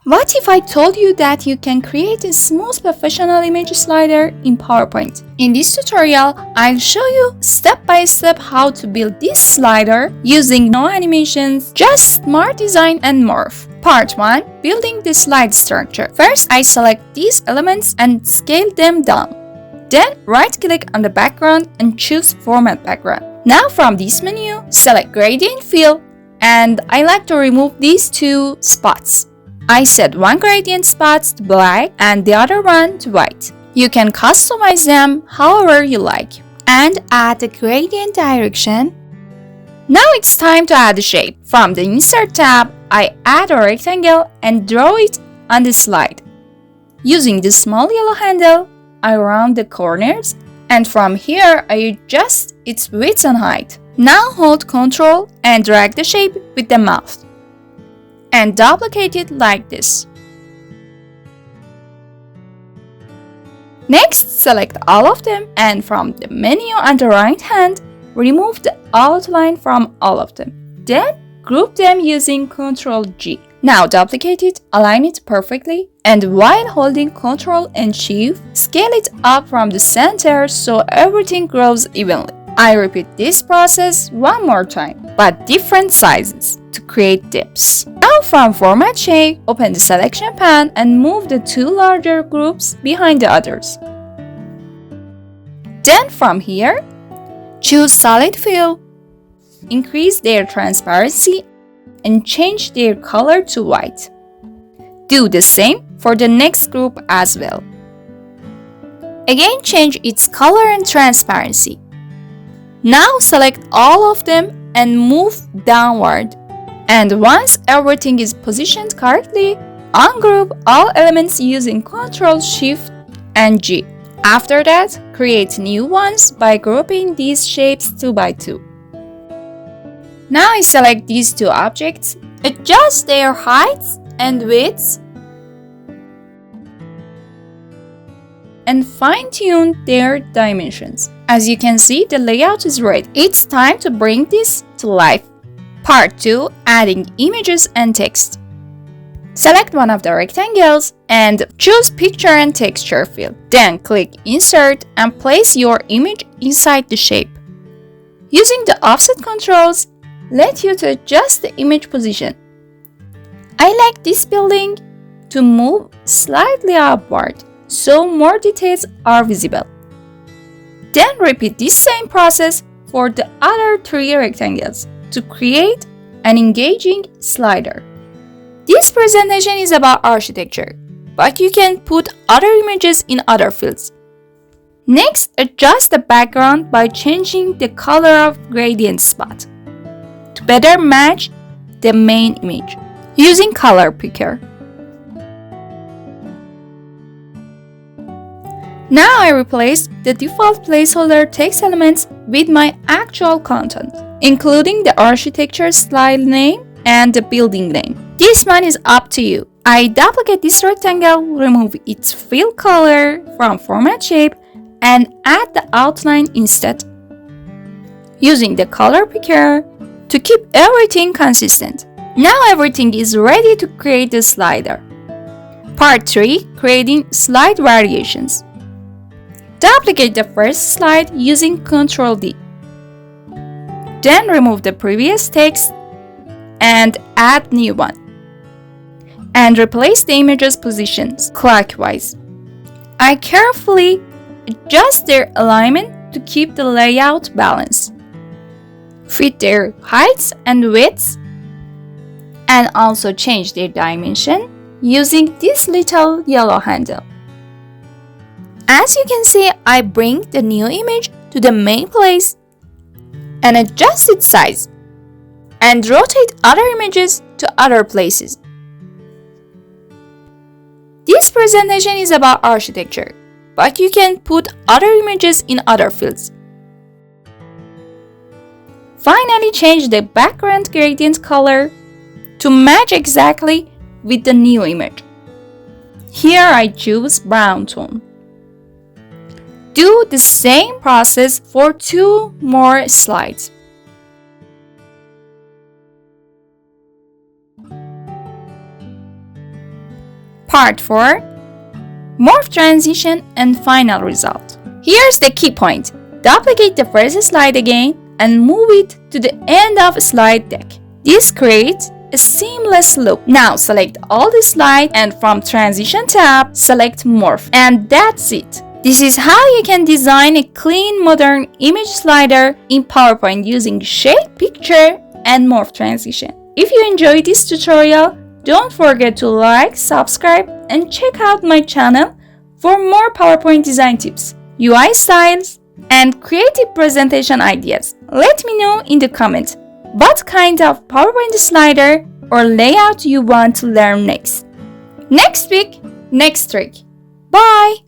What if I told you that you can create a smooth professional image slider in PowerPoint? In this tutorial, I'll show you step by step how to build this slider using no animations, just smart design and morph. Part 1. Building the slide structure. First, I select these elements and scale them down. Then, right-click on the background and choose Format Background. Now from this menu, select Gradient Fill, and I like to remove these two spots. I set one gradient spot to black and the other one to white. You can customize them however you like. And add the gradient direction. Now it's time to add a shape. From the Insert tab, I add a rectangle and draw it on the slide. Using the small yellow handle, I round the corners, and from here I adjust its width and height. Now hold Ctrl and drag the shape with the mouse and duplicate it like this. Next, select all of them, and from the menu on the right hand, remove the outline from all of them. Then, group them using Ctrl G. Now duplicate it, align it perfectly, and while holding Ctrl and Shift, scale it up from the center so everything grows evenly. I repeat this process one more time, but different sizes, to create dips. Now from Format Shape, open the selection pane and move the two larger groups behind the others. Then from here, choose Solid Fill, increase their transparency, and change their color to white. Do the same for the next group as well. Again, change its color and transparency. Now select all of them and move downward. And once everything is positioned correctly, ungroup all elements using Ctrl, Shift, and G. After that, create new ones by grouping these shapes 2 by 2. Now I select these two objects, adjust their heights and widths, and fine-tune their dimensions. As you can see, the layout is ready. It's time to bring this to life. Part 2. Adding images and text. Select one of the rectangles and choose Picture and Texture field. Then click Insert and place your image inside the shape. Using the offset controls, let you to adjust the image position. I like this building to move slightly upward, so more details are visible. Then repeat this same process for the other 3 rectangles to create an engaging slider. This presentation is about architecture, but you can put other images in other fields. Next, adjust the background by changing the color of gradient spot to better match the main image using Color Picker. Now I replace the default placeholder text elements with my actual content, including the architecture style name and the building name. This one is up to you. I duplicate this rectangle, remove its fill color from Format Shape, and add the outline instead, using the Color Picker to keep everything consistent. Now everything is ready to create the slider. Part 3. Creating slide variations. Duplicate the first slide using Ctrl D. Then remove the previous text and add new one. And replace the image's positions clockwise. I carefully adjust their alignment to keep the layout balanced. Fit their heights and widths, and also change their dimension using this little yellow handle. As you can see, I bring the new image to the main place and adjust its size, and rotate other images to other places. This presentation is about architecture, but you can put other images in other fields. Finally, change the background gradient color to match exactly with the new image. Here I choose brown tone. Do the same process for 2 more slides. Part 4. Morph Transition and Final Result. Here's the key point. Duplicate the first slide again and move it to the end of slide deck. This creates a seamless loop. Now select all the slides and from Transition tab, select Morph. And that's it. This is how you can design a clean, modern image slider in PowerPoint using Shape, Picture, and Morph Transition. If you enjoyed this tutorial, don't forget to like, subscribe, and check out my channel for more PowerPoint design tips, UI styles, and creative presentation ideas. Let me know in the comments what kind of PowerPoint slider or layout you want to learn next. Next week, next trick. Bye!